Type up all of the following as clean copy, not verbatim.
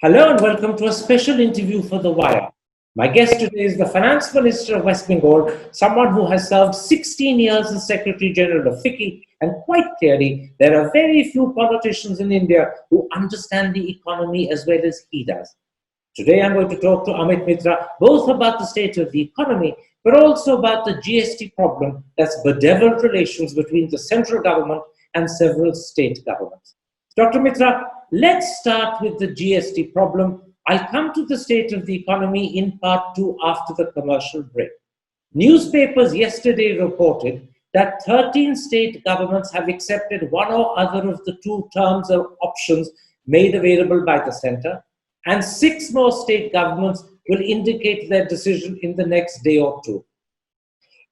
Hello and welcome to a special interview for The Wire. My guest today is the Finance Minister of West Bengal, someone who has served 16 years as Secretary General of FICCI, and quite clearly, there are very few politicians in India who understand the economy as well as he does. Today I'm going to talk to Amit Mitra both about the state of the economy, but also about the GST problem that's bedeviled relations between the central government and several state governments. Dr. Mitra, let's start with the GST problem. I'll come to the state of the economy in part 2 after the commercial break. Newspapers yesterday reported that 13 state governments have accepted one or other of the two terms or options made available by the center, and 6 more state governments will indicate their decision in the next day or two.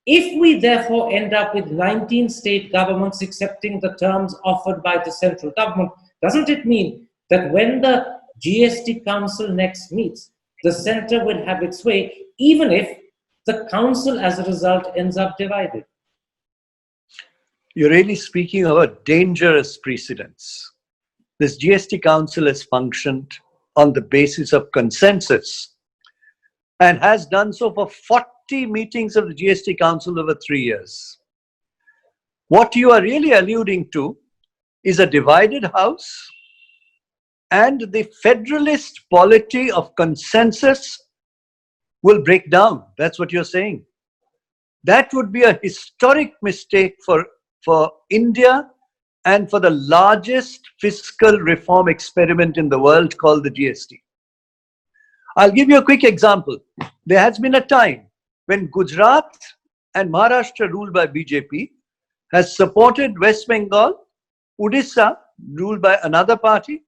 If we therefore end up with 19 state governments accepting the terms offered by the central government, doesn't it mean that when the GST Council next meets, the center will have its way, even if the council as a result ends up divided? You're really speaking of a dangerous precedence. This GST Council has functioned on the basis of consensus and has done so for 40 meetings of the GST Council over 3 years. What you are really alluding to is a divided house and the Federalist polity of consensus will break down. That's what you're saying. That would be a historic mistake for India and for the largest fiscal reform experiment in the world called the GST. I'll give you a quick example. There has been a time when Gujarat and Maharashtra, ruled by BJP, has supported West Bengal, Odisha, ruled by another party,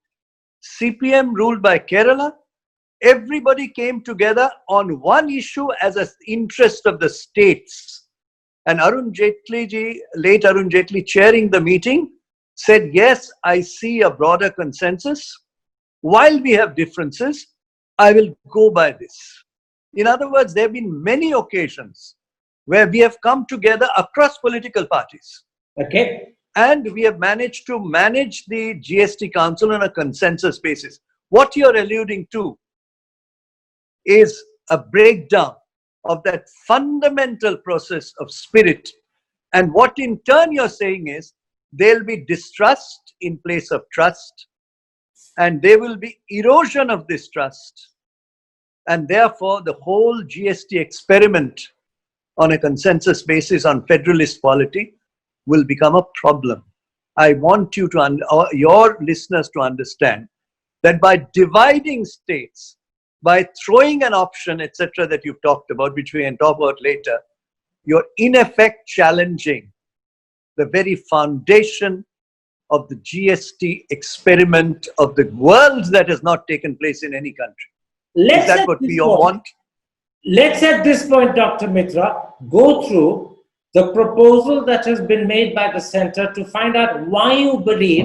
CPM, ruled by Kerala. Everybody came together on one issue as an interest of the states. And Arun Jaitley ji, late Arun Jaitley, chairing the meeting, said, yes, I see a broader consensus. While we have differences, I will go by this. In other words, there have been many occasions where we have come together across political parties. Okay. And we have managed to manage the GST Council on a consensus basis. What you're alluding to is a breakdown of that fundamental process of spirit. And what in turn you're saying is there'll be distrust in place of trust, and there will be erosion of this trust. And therefore, the whole GST experiment on a consensus basis on Federalist polity will become a problem. I want you to, your listeners to understand that by dividing states, by throwing an option, etc., that you've talked about, which we can talk about later, you're in effect challenging the very foundation of the GST experiment of the world that has not taken place in any country. Is that what we all want? Let's at this point, Dr. Mitra, go through the proposal that has been made by the center to find out why you believe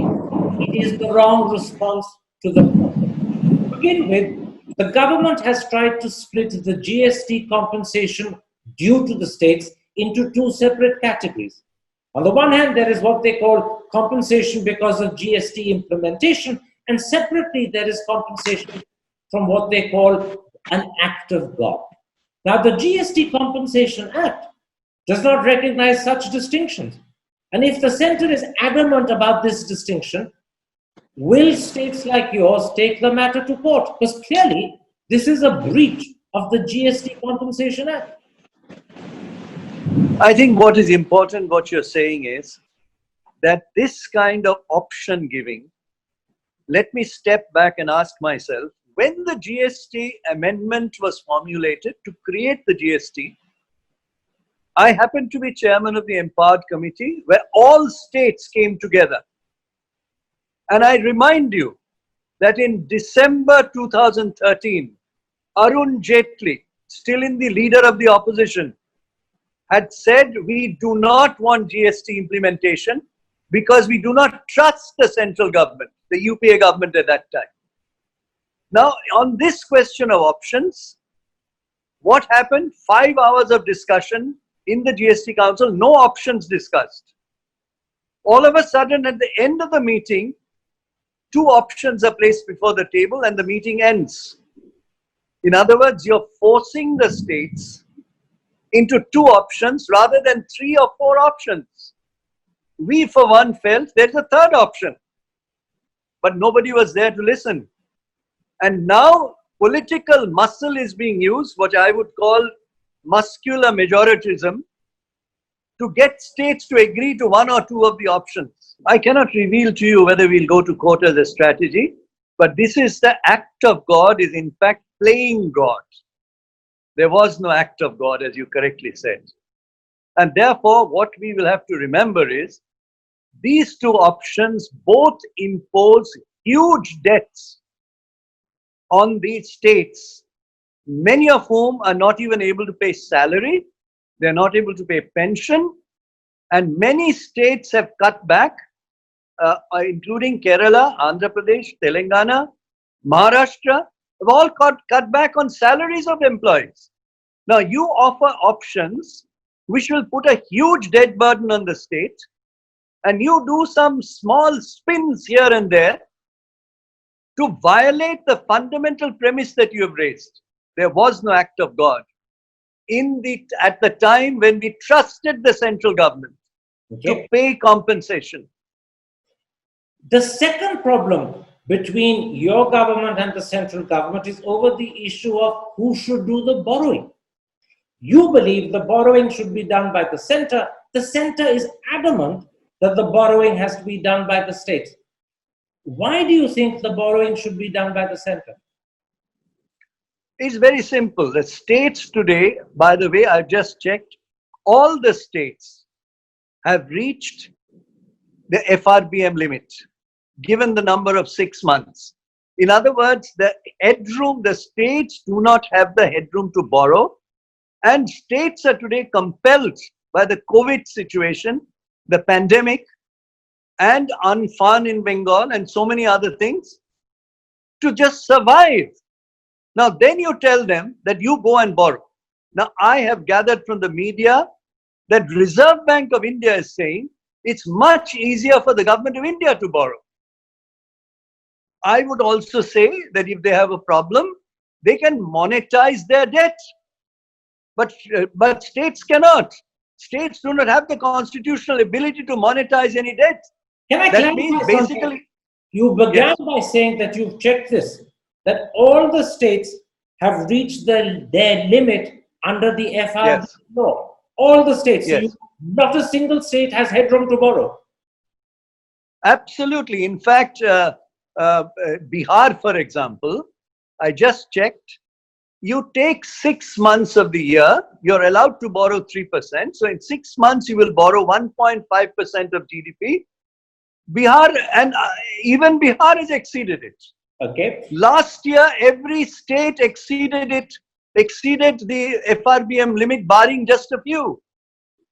it is the wrong response to the problem. To begin with, the government has tried to split the GST compensation due to the states into 2 separate categories. On the one hand, there is what they call compensation because of GST implementation, and separately there is compensation from what they call an act of God. Now, the GST Compensation Act does not recognize such distinctions. And if the center is adamant about this distinction, will states like yours take the matter to court? Because clearly, this is a breach of the GST Compensation Act. I think what is important, what you're saying is that this kind of option giving, let me step back and ask myself, when the GST amendment was formulated to create the GST, I happened to be chairman of the Empowered Committee where all states came together. And I remind you that in December 2013, Arun Jaitley, still in the leader of the opposition, had said we do not want GST implementation because we do not trust the central government, the UPA government at that time. Now, on this question of options, what happened? 5 hours of discussion in the GST Council, no options discussed. All of a sudden, at the end of the meeting, two options are placed before the table and the meeting ends. In other words, you're forcing the states into two options rather than three or four options. We, for one, felt there's a third option, but nobody was there to listen. And now political muscle is being used, what I would call muscular majoritism, to get states to agree to one or two of the options. I cannot reveal to you whether we'll go to court as a strategy, but this is the act of God is in fact playing God. There was no act of God, as you correctly said. And therefore, what we will have to remember is these two options both impose huge debts on these states, many of whom are not even able to pay salary, they're not able to pay pension, and many states have cut back, including Kerala, Andhra Pradesh, Telangana, Maharashtra, have all cut back on salaries of employees. Now you offer options which will put a huge debt burden on the state, and you do some small spins here and there to violate the fundamental premise that you have raised. There was no act of God at the time when we trusted the central government to pay compensation. The second problem between your government and the central government is over the issue of who should do the borrowing. You believe the borrowing should be done by the center. The center is adamant that the borrowing has to be done by the states. Why do you think the borrowing should be done by the center? It's very simple. The states today, by the way, I've just checked, all the states have reached the FRBM limit, given the number of 6 months. In other words, the headroom, the states do not have the headroom to borrow, and states are today compelled by the COVID situation, the pandemic, and Unfan in Bengal, and so many other things, to just survive. Now, then you tell them that you go and borrow. Now, I have gathered from the media that Reserve Bank of India is saying it's much easier for the government of India to borrow. I would also say that if they have a problem, they can monetize their debt. But states cannot. States do not have the constitutional ability to monetize any debt. Can I that means clarify basically something? You began by saying that you've checked this, that all the states have reached their limit under the FRB law. All the states. Yes. So not a single state has headroom to borrow. Absolutely. In fact, Bihar, for example, I just checked, you take 6 months of the year, you're allowed to borrow 3%. So in 6 months, you will borrow 1.5% of GDP. Bihar, and even Bihar has exceeded it. Okay. Last year, every state exceeded the FRBM limit, barring just a few.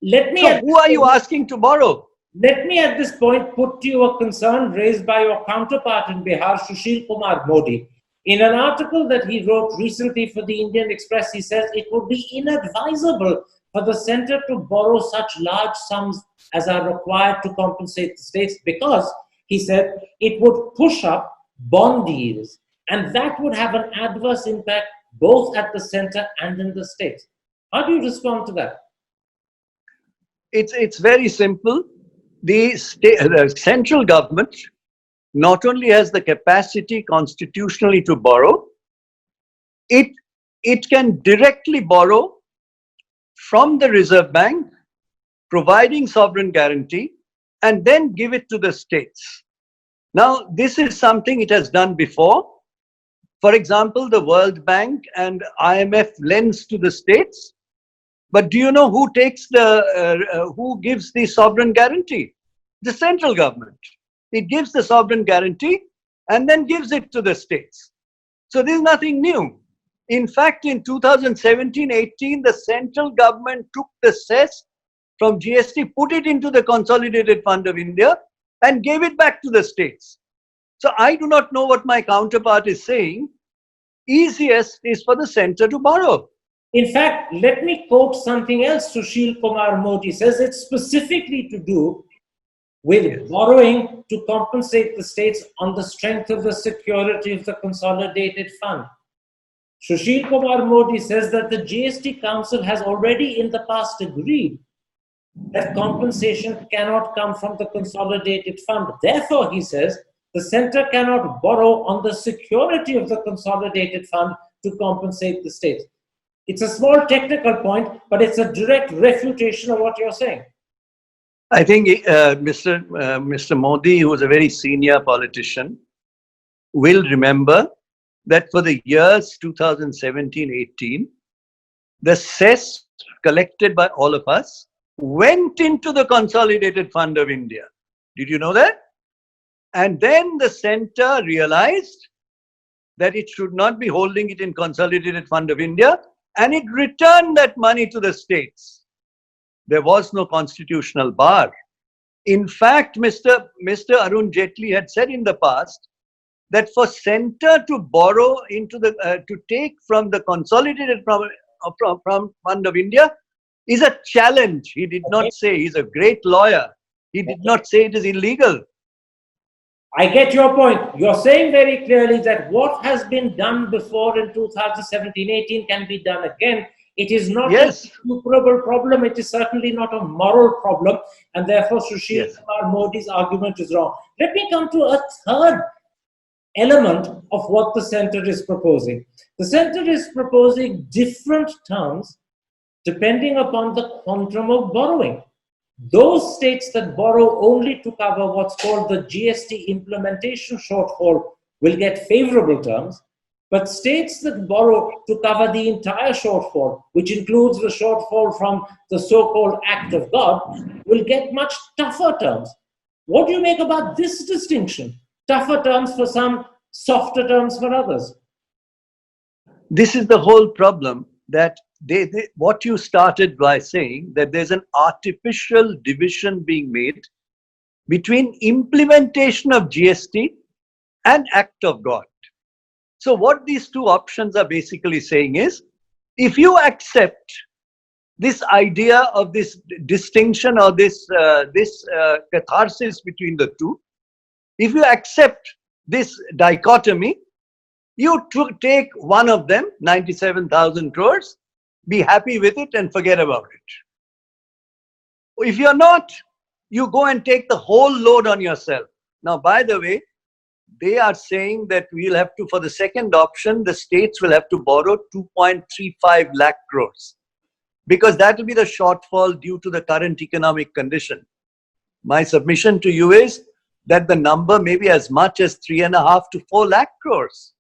So who are you asking to borrow? Let me at this point put to you a concern raised by your counterpart in Bihar, Sushil Kumar Modi. In an article that he wrote recently for the Indian Express, he says it would be inadvisable for the center to borrow such large sums as are required to compensate the states because, he said, it would push up bond yields, and that would have an adverse impact both at the center and in the states. How do you respond to that? It's very simple. The central government not only has the capacity constitutionally to borrow, it can directly borrow from the Reserve Bank, providing sovereign guarantee, and then give it to the states. Now, this is something it has done before. For example, the World Bank and IMF lends to the states. But do you know who takes who gives the sovereign guarantee? The central government. It gives the sovereign guarantee and then gives it to the states. So this is nothing new. In fact, in 2017-18, the central government took the cess from GST, put it into the Consolidated Fund of India and gave it back to the states. So I do not know what my counterpart is saying. Easiest is for the center to borrow. In fact, let me quote something else Sushil Kumar Modi says. It's specifically to do with borrowing to compensate the states on the strength of the security of the consolidated fund. Sushil Kumar Modi says that the GST Council has already in the past agreed that compensation cannot come from the consolidated fund. Therefore, he says, the center cannot borrow on the security of the consolidated fund to compensate the states. It's a small technical point, but it's a direct refutation of what you're saying. I think Mr. Modi, who was a very senior politician, will remember that for the years 2017-18, the cess collected by all of us went into the Consolidated Fund of India. Did you know that? And then the center realized that it should not be holding it in Consolidated Fund of India, and it returned that money to the states. There was no constitutional bar. In fact, Mr. Arun Jaitley had said in the past that for center to borrow into the to take from the Consolidated Fund of India is a challenge. He did not say, he's a great lawyer, he did not say it is illegal. I get your point. You're saying very clearly that what has been done before in 2017-18 can be done again. It is not a superable problem. It is certainly not a moral problem. And therefore, Sushil Kumar Modi's argument is wrong. Let me come to a third element of what the center is proposing. The center is proposing different terms depending upon the quantum of borrowing. Those states that borrow only to cover what's called the GST implementation shortfall will get favorable terms, but states that borrow to cover the entire shortfall, which includes the shortfall from the so-called act of God, will get much tougher terms. What do you make about this distinction? Tougher terms for some, softer terms for others. This is the whole problem, that what you started by saying, that there's an artificial division being made between implementation of GST and act of God. So what these two options are basically saying is, if you accept this idea of this distinction or this catharsis between the two, if you accept this dichotomy, you take one of them, 97,000 crores, be happy with it and forget about it. If you're not, you go and take the whole load on yourself. Now, by the way, they are saying that we'll have to, for the second option, the states will have to borrow 2.35 lakh crores, because that will be the shortfall due to the current economic condition. My submission to you is that the number may be as much as 3.5 to 4 lakh crores.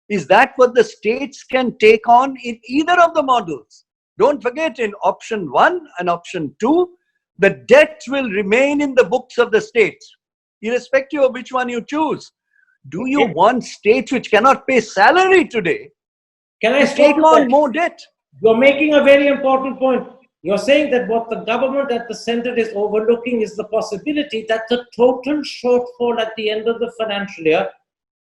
Is that what the states can take on in either of the models? Don't forget, in option 1 and option 2, the debt will remain in the books of the states, irrespective of which one you choose. Do you want states which cannot pay salary today to take on more debt? You're making a very important point. You're saying that what the government at the center is overlooking is the possibility that the total shortfall at the end of the financial year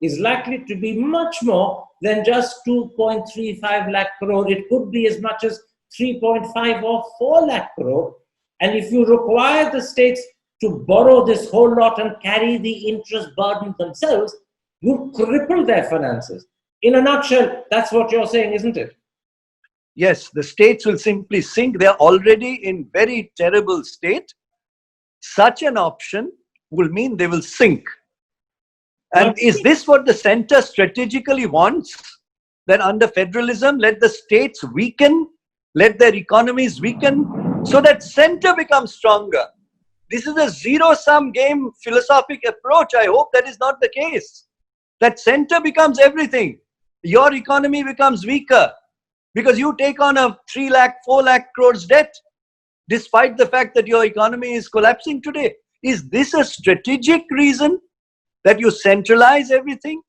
is likely to be much more than just 2.35 lakh crore. It could be as much as 3.5 or 4 lakh crore. And if you require the states to borrow this whole lot and carry the interest burden themselves, you cripple their finances. In a nutshell, that's what you're saying, isn't it? Yes, the states will simply sink. They're already in very terrible state. Such an option will mean they will sink. And is this what the center strategically wants? That under federalism, let the states weaken, let their economies weaken, so that center becomes stronger. This is a zero-sum game philosophic approach. I hope that is not the case. That center becomes everything. Your economy becomes weaker because you take on a 3 lakh, 4 lakh crores debt, despite the fact that your economy is collapsing today. Is this a strategic reason that you centralize everything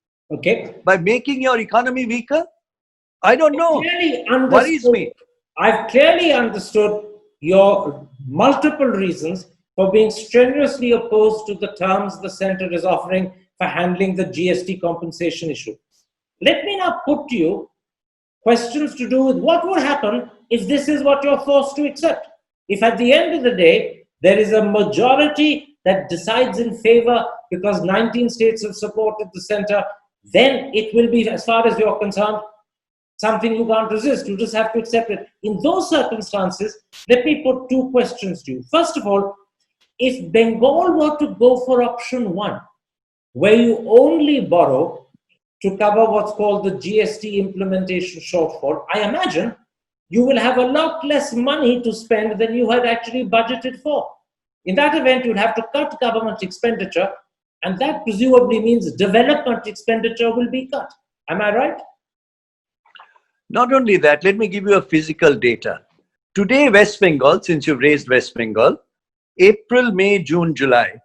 by making your economy weaker? I don't know. Worries me. I've clearly understood your multiple reasons for being strenuously opposed to the terms the center is offering for handling the GST compensation issue. Let me now put to you questions to do with what would happen if this is what you're forced to accept. If at the end of the day, there is a majority that decides in favor because 19 states have supported the center, then it will be, as far as you're concerned, something you can't resist. You just have to accept it. In those circumstances, let me put two questions to you. First of all, if Bengal were to go for option one, where you only borrow to cover what's called the GST implementation shortfall, I imagine you will have a lot less money to spend than you had actually budgeted for. In that event, you'd have to cut government expenditure, and that presumably means development expenditure will be cut. Am I right? Not only that, let me give you a physical data. Today, West Bengal, since you've raised West Bengal, April, May, June, July,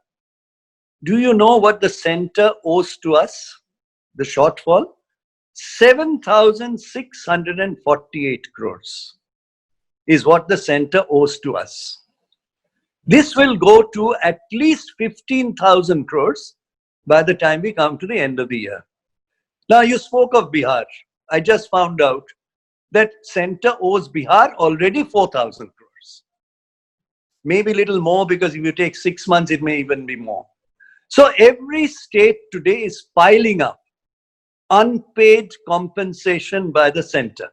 do you know what the center owes to us? The shortfall? 7,648 crores is what the center owes to us. This will go to at least 15,000 crores by the time we come to the end of the year. Now, you spoke of Bihar. I just found out that center owes Bihar already 4,000 crores. Maybe a little more, because if you take 6 months, it may even be more. So every state today is piling up unpaid compensation by the center.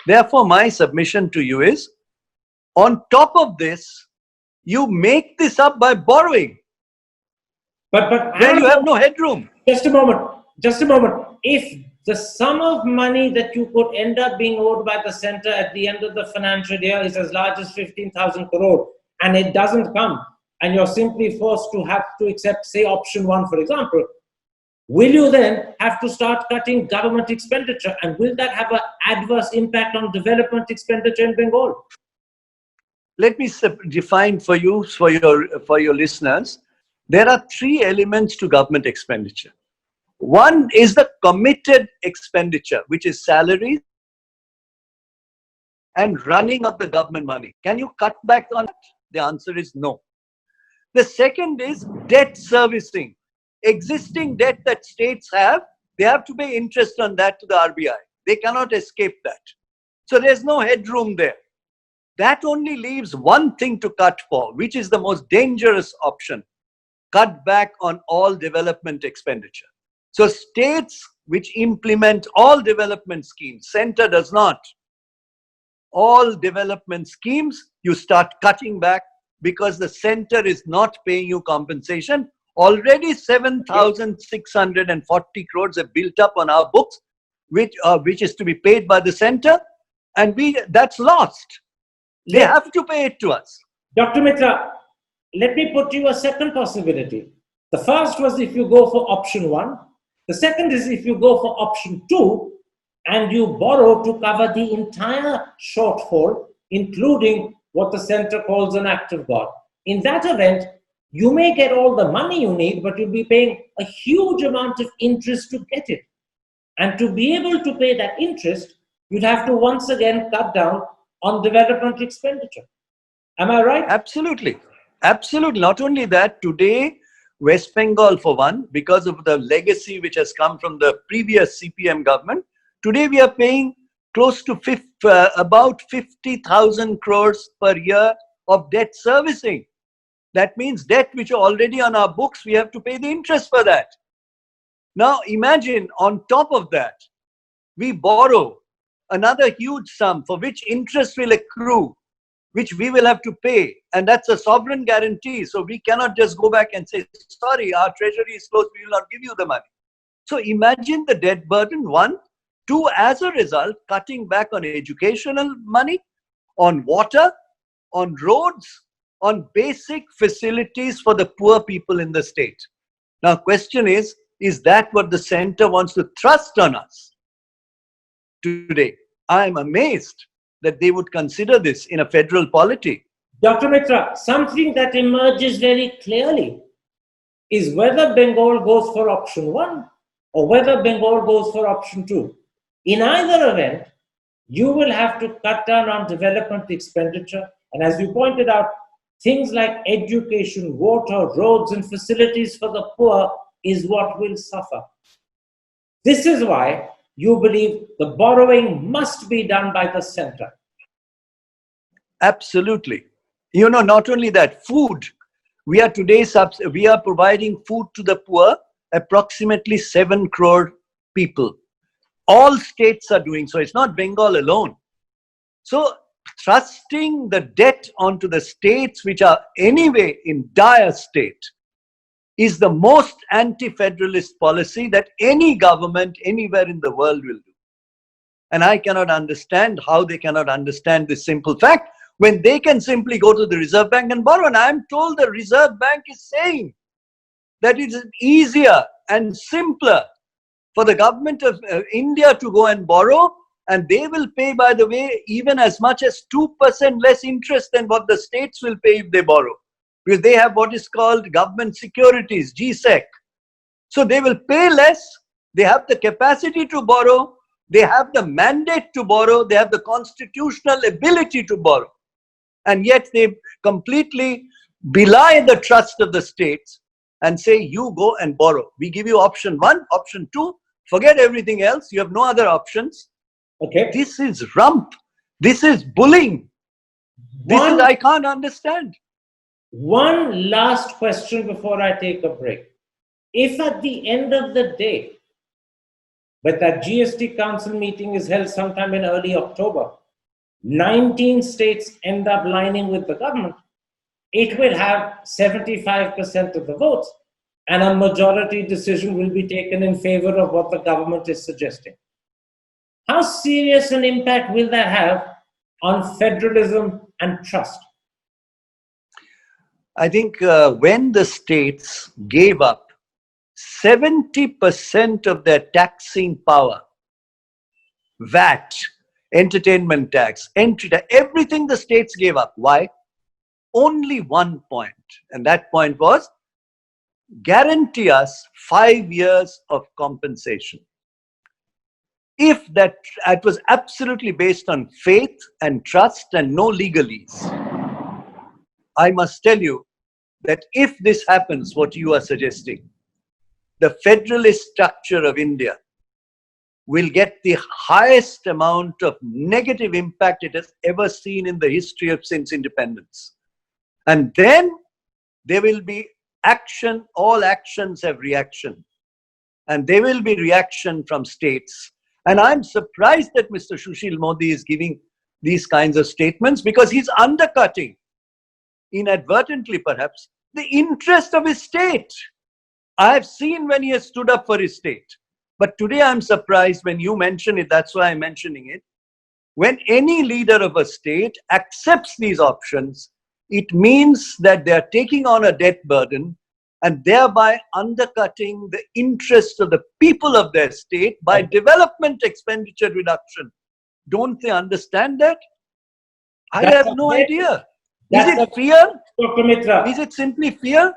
Therefore, my submission to you is, on top of this, you make this up by borrowing. But Then you have no headroom. Just a moment. If the sum of money that you could end up being owed by the center at the end of the financial year is as large as 15,000 crore, and it doesn't come, and you're simply forced to have to accept, say, option one, for example, will you then have to start cutting government expenditure? And will that have an adverse impact on development expenditure in Bengal? Let me define for you, for your listeners. There are three elements to government expenditure. One is the committed expenditure, which is salaries and running of the government money. Can you cut back on it? The answer is no. The second is debt servicing. Existing debt that states have, they have to pay interest on that to the RBI. They cannot escape that. So there's no headroom there. That only leaves one thing to cut for, which is the most dangerous option: cut back on all development expenditure. So states which implement all development schemes, center does not. All development schemes, you start cutting back because the center is not paying you compensation. Already 7,640 crores are built up on our books, which is to be paid by the center, and that's lost. They have to pay it to us. Dr. Mitra, let me put you a second possibility. The first was if you go for option one. The second is if you go for option two and you borrow to cover the entire shortfall, including what the center calls an act of God. In that event, you may get all the money you need, but you'll be paying a huge amount of interest to get it. And to be able to pay that interest, you'd have to once again cut down on development expenditure. Am I right? Absolutely. Absolutely. Not only that, today, West Bengal, for one, because of the legacy which has come from the previous CPM government, today we are paying close to about 50,000 crores per year of debt servicing. That means debt which are already on our books, we have to pay the interest for that. Now imagine, on top of that, we borrow another huge sum for which interest will accrue, which we will have to pay. And that's a sovereign guarantee. So we cannot just go back and say, sorry, our treasury is closed, we will not give you the money. So imagine the debt burden, one. Two, as a result, cutting back on educational money, on water, on roads, on basic facilities for the poor people in the state. Now, question is that what the center wants to thrust on us today? I'm amazed that they would consider this in a federal polity. Dr. Mitra, something that emerges very clearly is whether Bengal goes for option one or whether Bengal goes for option two. In either event, you will have to cut down on development expenditure. And as you pointed out, things like education, water, roads, and facilities for the poor is what will suffer. This is why you believe the borrowing must be done by the center. Absolutely. Not only that, food. We are today, we are providing food to the poor, approximately 7 crore people. All states are doing so. It's not Bengal alone. So thrusting the debt onto the states, which are anyway in dire state, is the most anti-federalist policy that any government anywhere in the world will do. And I cannot understand how they cannot understand this simple fact when they can simply go to the Reserve Bank and borrow. And I am told the Reserve Bank is saying that it is easier and simpler for the government of India to go and borrow, and they will pay, by the way, even as much as 2% less interest than what the states will pay if they borrow. Because they have what is called government securities, GSEC. So they will pay less, they have the capacity to borrow, they have the mandate to borrow, they have the constitutional ability to borrow. And yet they completely belie the trust of the states and say, you go and borrow. We give you option 1, option 2, forget everything else, you have no other options. Okay. This is rump. This is bullying. I can't understand. One last question before I take a break. If at the end of the day, but that GST Council meeting is held sometime in early October, 19 states end up lining with the government, it will have 75% of the votes, and a majority decision will be taken in favor of what the government is suggesting. How serious an impact will that have on federalism and trust? I think when the states gave up 70% of their taxing power, VAT, entertainment tax, entry tax, everything the states gave up. Why? Only one point, and that point was guarantee us 5 years of compensation. If that was absolutely based on faith and trust and no legalese, I must tell you that if this happens, what you are suggesting, the federalist structure of India will get the highest amount of negative impact it has ever seen in the history of since independence. And then there will be action, all actions have reaction. And there will be reaction from states. And I'm surprised that Mr. Sushil Modi is giving these kinds of statements because he's undercutting, inadvertently perhaps, the interest of his state. I have seen when he has stood up for his state. But today I'm surprised when you mention it, that's why I'm mentioning it. When any leader of a state accepts these options, it means that they are taking on a debt burden and thereby undercutting the interests of the people of their state by development expenditure reduction. Don't they understand that? I have no idea. Is it fear? Dr. Mitra, is it simply fear?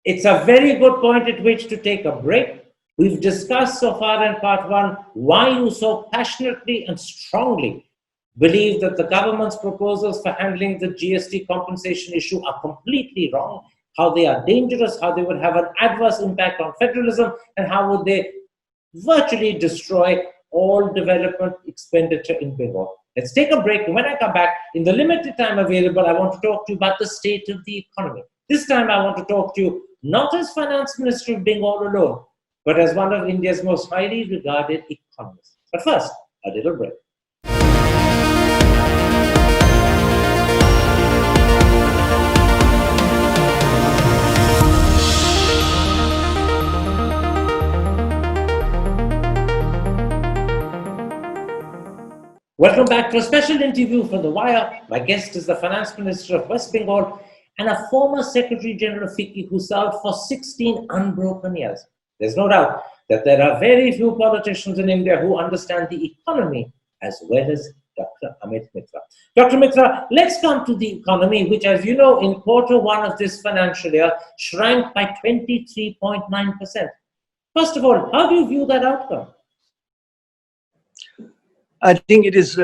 It's a very good point at which to take a break. We've discussed so far in part 1 why you so passionately and strongly believe that the government's proposals for handling the GST compensation issue are completely wrong, how they are dangerous, how they would have an adverse impact on federalism, and how would they virtually destroy all development expenditure in Bengal. Let's take a break. And when I come back, in the limited time available, I want to talk to you about the state of the economy. This time I want to talk to you not as Finance Minister of Bengal alone, but as one of India's most highly regarded economists. But first, a little break. Welcome back to a special interview for The Wire. My guest is the Finance Minister of West Bengal and a former Secretary General of FICCI who served for 16 unbroken years. There's no doubt that there are very few politicians in India who understand the economy as well as Dr. Amit Mitra. Dr. Mitra, let's come to the economy, which, as you know, in quarter 1 of this financial year shrank by 23.9%. First of all, how do you view that outcome? I think it is.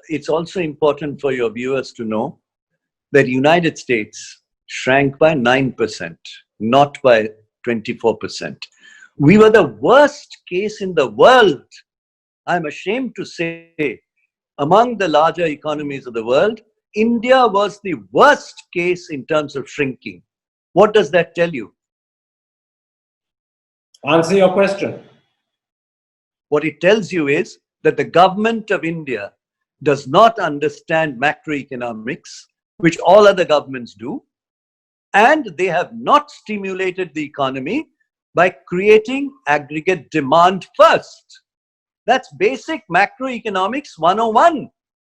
It's also important for your viewers to know that the United States shrank by 9%, not by 24%. We were the worst case in the world, I'm ashamed to say, among the larger economies of the world, India was the worst case in terms of shrinking. What does that tell you? Answer your question. What it tells you is that the government of India does not understand macroeconomics, which all other governments do, and they have not stimulated the economy by creating aggregate demand first. That's basic macroeconomics 101.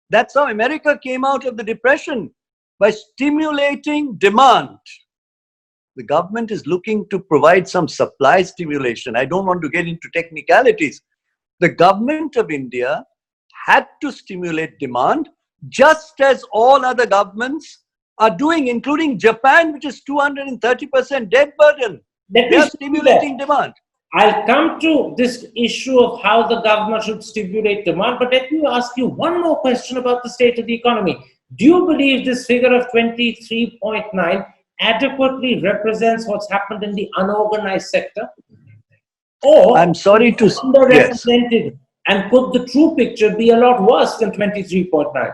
That's how America came out of the Depression, by stimulating demand. The government is looking to provide some supply stimulation. I don't want to get into technicalities. The government of India had to stimulate demand, just as all other governments are doing, including Japan, which is 230% debt burden. They are stimulating demand. I'll come to this issue of how the government should stimulate demand, but let me ask you one more question about the state of the economy. Do you believe this figure of 23.9 adequately represents what's happened in the unorganized sector? Or I'm sorry to underrepresented, yes. And could the true picture be a lot worse than 23.9?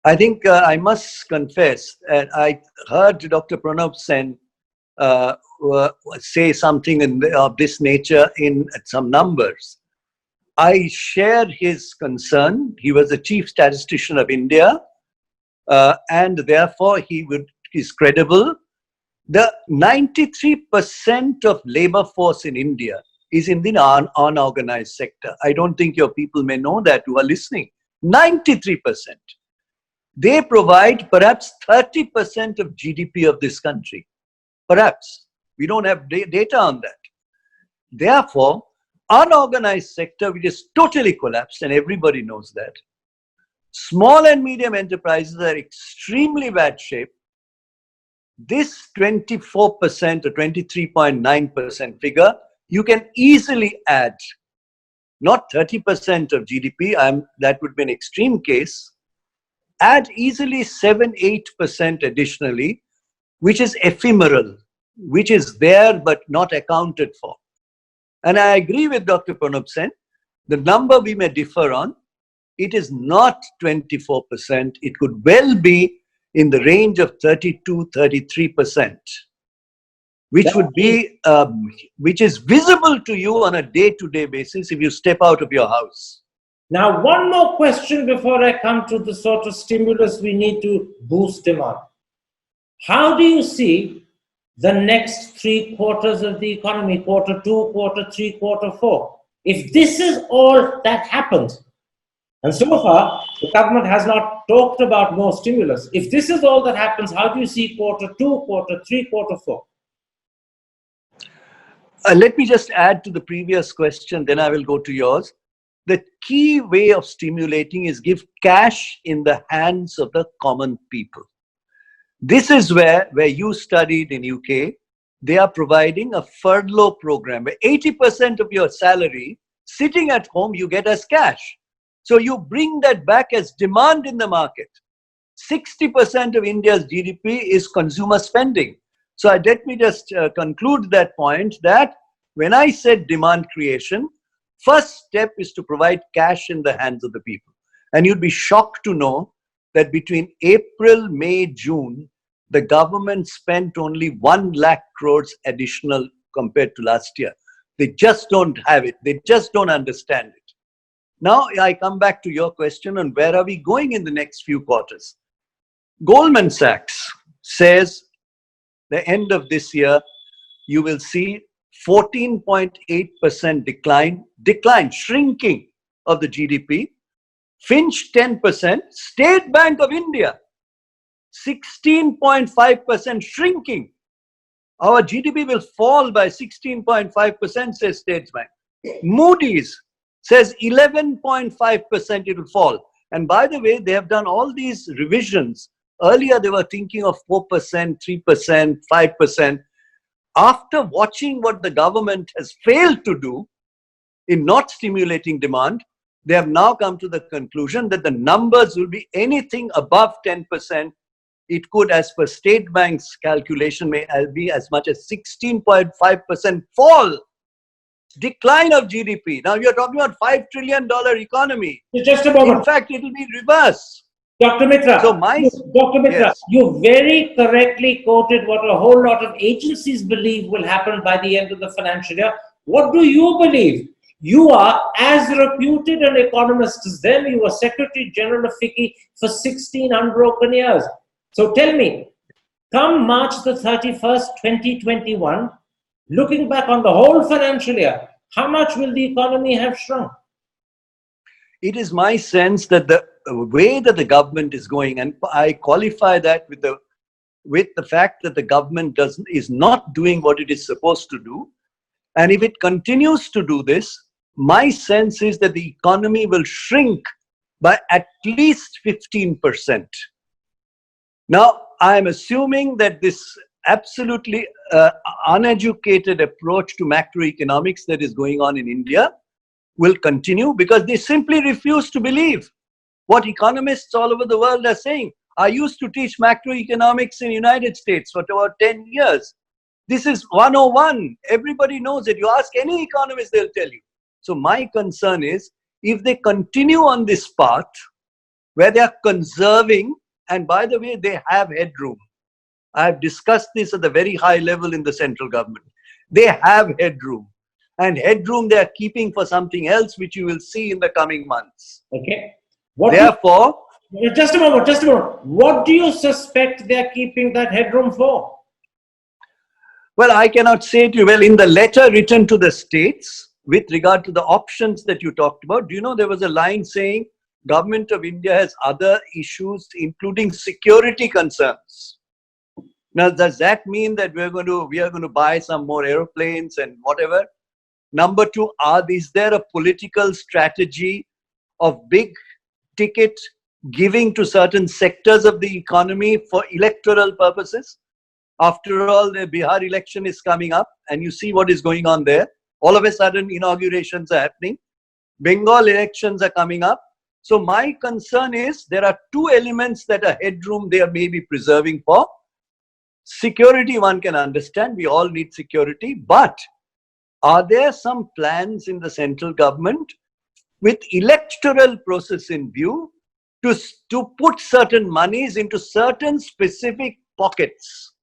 I think I must confess, I heard Dr. Pranab Sen say something of this nature in some numbers. I share his concern. He was the chief statistician of India, and therefore he is credible. The 93% of labor force in India is in the unorganized sector. I don't think your people may know that who are listening. 93%. They provide perhaps 30% of GDP of this country. Perhaps. We don't have data on that. Therefore, unorganized sector, which is totally collapsed, and everybody knows that. Small and medium enterprises are extremely bad shape. This 24% or 23.9% figure, you can easily add, not 30% of GDP, that would be an extreme case, add easily 7-8% additionally, which is ephemeral, which is there but not accounted for. And I agree with Dr. Pranab Sen, the number we may differ on, it is not 24%, it could well be in the range of 32-33%, which would be, which is visible to you on a day-to-day basis if you step out of your house. Now, one more question before I come to the sort of stimulus we need to boost demand. How do you see the next 3 quarters of the economy, quarter 2, quarter 3, quarter 4? If this is all that happens, and so far, the government has not talked about more stimulus. If this is all that happens, how do you see quarter 2, quarter 3, quarter 4? Let me just add to the previous question, then I will go to yours. The key way of stimulating is give cash in the hands of the common people. This is where you studied in UK, they are providing a furlough program where 80% of your salary sitting at home you get as cash. So you bring that back as demand in the market. 60% of India's GDP is consumer spending. So let me just conclude that point, that when I said demand creation, first step is to provide cash in the hands of the people. And you'd be shocked to know that between April, May, June, the government spent only 1 lakh crores additional compared to last year. They just don't have it. They just don't understand it. Now I come back to your question on where are we going in the next few quarters. Goldman Sachs says the end of this year, you will see 14.8% decline, shrinking of the GDP. Finch 10%, State Bank of India 16.5% shrinking. Our GDP will fall by 16.5%, says State Bank. Moody's says 11.5% it will fall. And by the way, they have done all these revisions. Earlier, they were thinking of 4%, 3%, 5%. After watching what the government has failed to do in not stimulating demand, they have now come to the conclusion that the numbers will be anything above 10%. It could, as per State Bank's calculation, may be as much as 16.5% fall. Decline of GDP. Now you're talking about $5 trillion economy. Just a moment. In fact, it will be reverse. Dr. Mitra, So my, Dr. Mitra, yes, you very correctly quoted what a whole lot of agencies believe will happen by the end of the financial year. What do you believe? You are as reputed an economist as them. You were Secretary General of FICCI for 16 unbroken years. So tell me, come March the 31st, 2021, looking back on the whole financial year, how much will the economy have shrunk? it is my sense that the way that the government is going, and I qualify that with the fact that the government is not doing what it is supposed to do. And if it continues to do this, my sense is that the economy will shrink by at least 15%. Now, I am assuming that this absolutely uneducated approach to macroeconomics that is going on in India will continue, because they simply refuse to believe what economists all over the world are saying. I used to teach macroeconomics in the United States for about 10 years. This is 101. Everybody knows it. You ask any economist, they'll tell you. So my concern is, if they continue on this path where they are conserving, and by the way, they have headroom. I have discussed this at the very high level in the central government. They have headroom. And headroom they are keeping for something else, which you will see in the coming months. Okay. Therefore, just a moment. What do you suspect they're keeping that headroom for? well, I cannot say to you, well, in the letter written to the states with regard to the options that you talked about, do you know there was a line saying Government of India has other issues, including security concerns. Now, does that mean that we are going to buy some more aeroplanes and whatever? Number two, is there a political strategy of big ticket giving to certain sectors of the economy for electoral purposes? After all, the Bihar election is coming up, and you see what is going on there. All of a sudden, inaugurations are happening. Bengal elections are coming up. So my concern is there are two elements that are headroom they are maybe preserving for. Security, one can understand. We all need security. But are there some plans in the central government with electoral process in view to put certain monies into certain specific pockets,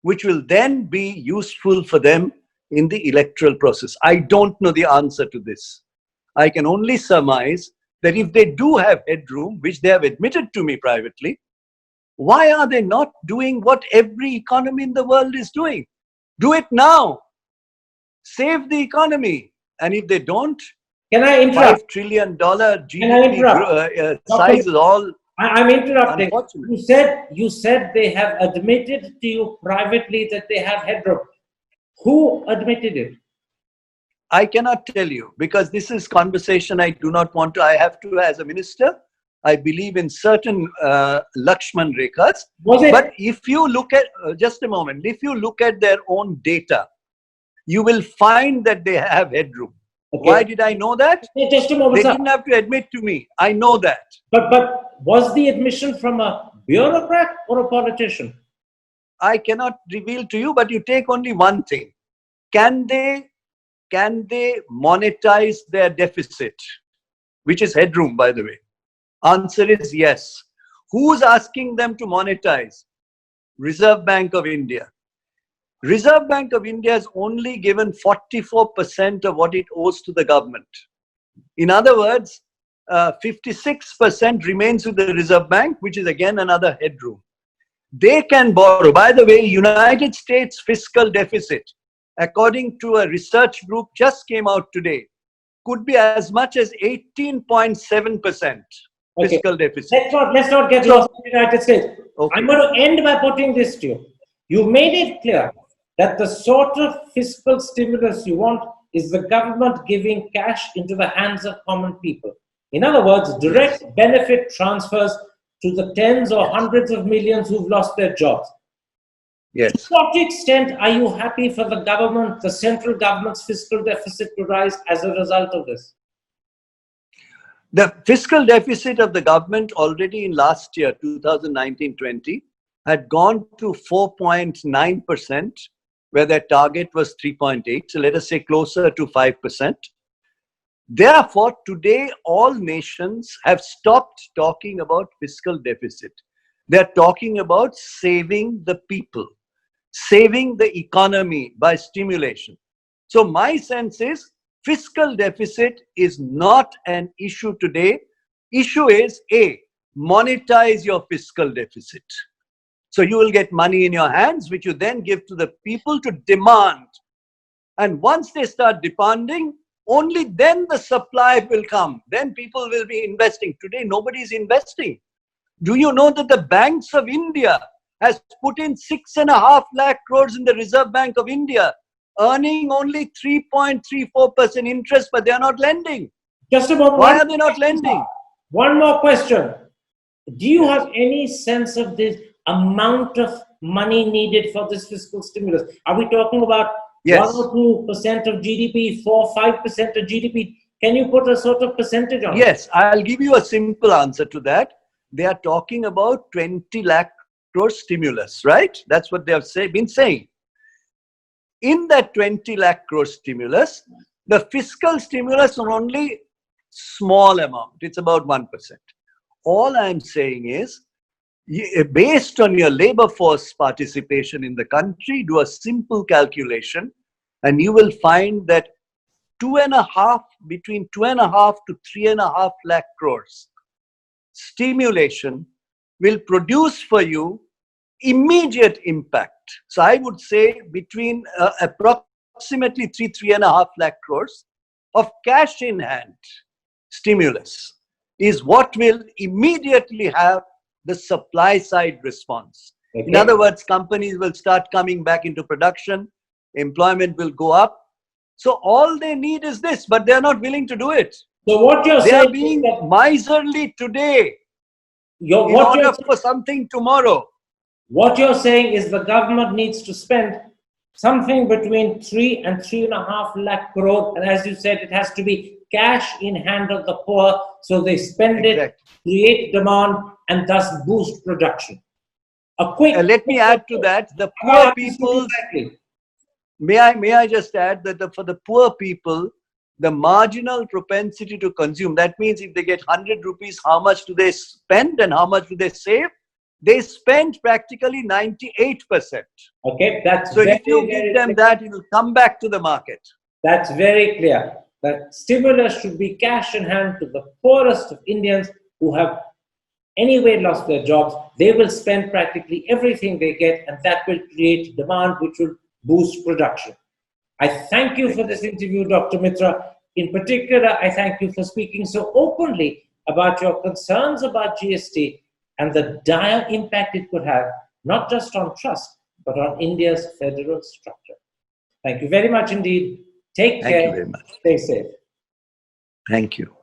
which will then be useful for them in the electoral process? I don't know the answer to this. I can only surmise that if they do have headroom, which they have admitted to me privately, why are they not doing what every economy in the world is doing? Do it now. Save the economy. And if they don't, can I interrupt? $5 trillion GDP size is all. I'm interrupting. Unfortunate. You said they have admitted to you privately that they have headroom. Who admitted it? I cannot tell you, because this is conversation I do not want to. I have to, as a minister, I believe in certain Lakshman Rekhas. But if you look at, just a moment, if you look at their own data, you will find that they have headroom. Okay. Why did I know that? Just a moment, they didn't have to admit to me. I know that. But was the admission from a bureaucrat or a politician? I cannot reveal to you, but you take only one thing. Can they monetize their deficit, which is headroom, by the way? Answer is yes. Who's asking them to monetize? Reserve Bank of India. Reserve Bank of India has only given 44% of what it owes to the government. In other words, 56% remains with the Reserve Bank, which is again another headroom. They can borrow. By the way, United States fiscal deficit, according to a research group just came out today, could be as much as 18.7% fiscal deficit. Let's not get lost in the United States. Okay. I'm going to end by putting this to you. You made it clear that the sort of fiscal stimulus you want is the government giving cash into the hands of common people. In other words, direct benefit transfers to the tens or hundreds of millions who've lost their jobs. Yes. To what extent are you happy for the government, the central government's fiscal deficit to rise as a result of this? The fiscal deficit of the government already in last year, 2019-20, had gone to 4.9%, where their target was 3.8. So let us say closer to 5%. Therefore, today all nations have stopped talking about fiscal deficit. They're talking about saving the people, saving the economy by stimulation. So my sense is fiscal deficit is not an issue today. Issue is A, monetize your fiscal deficit. So you will get money in your hands, which you then give to the people to demand. And once they start demanding, only then the supply will come. Then people will be investing. Today, nobody is investing. Do you know that the banks of India has put in 6.5 lakh crores in the Reserve Bank of India, earning only 3.34% interest, but they are not lending. Just about Why are they not lending? One more question. Do you have any sense of the amount of money needed for this fiscal stimulus? Are we talking about Yes. 1 or 2% of GDP, 4, 5% of GDP? Can you put a sort of percentage on it? Yes, I'll give you a simple answer to that. They are talking about 20 lakh crore stimulus, right? That's what they have been saying. In that 20 lakh crore stimulus, the fiscal stimulus is only small amount. It's about 1%. All I'm saying is, based on your labor force participation in the country, do a simple calculation and you will find that between 2.5 to 3.5 lakh crores stimulation will produce for you immediate impact. So I would say between approximately 3.5 lakh crores of cash in hand stimulus is what will immediately have the supply side response. Okay. In other words, companies will start coming back into production, employment will go up. So all they need is this, but they're not willing to do it. So what you're They saying are being is that miserly today in order for something tomorrow. What you're saying is the government needs to spend something between 3 and 3.5 lakh crore, and as you said, it has to be cash in hand of the poor, so they spend it, create demand, and thus boost production. Let me add to that, the poor people. May I just add that for the poor people, the marginal propensity to consume, that means if they get 100 rupees, how much do they spend and how much do they save? They spend practically 98%. Okay, that's so if you give them that, it will come back to the market. That's very clear. That stimulus should be cash in hand to the poorest of Indians who have anyway lost their jobs. They will spend practically everything they get, and that will create demand, which will boost production. I thank you for this interview, Dr. Mitra. In particular, I thank you for speaking so openly about your concerns about GST and the dire impact it could have, not just on trust, but on India's federal structure. Thank you very much indeed. Take care. Thank you very much. Stay safe. Thank you.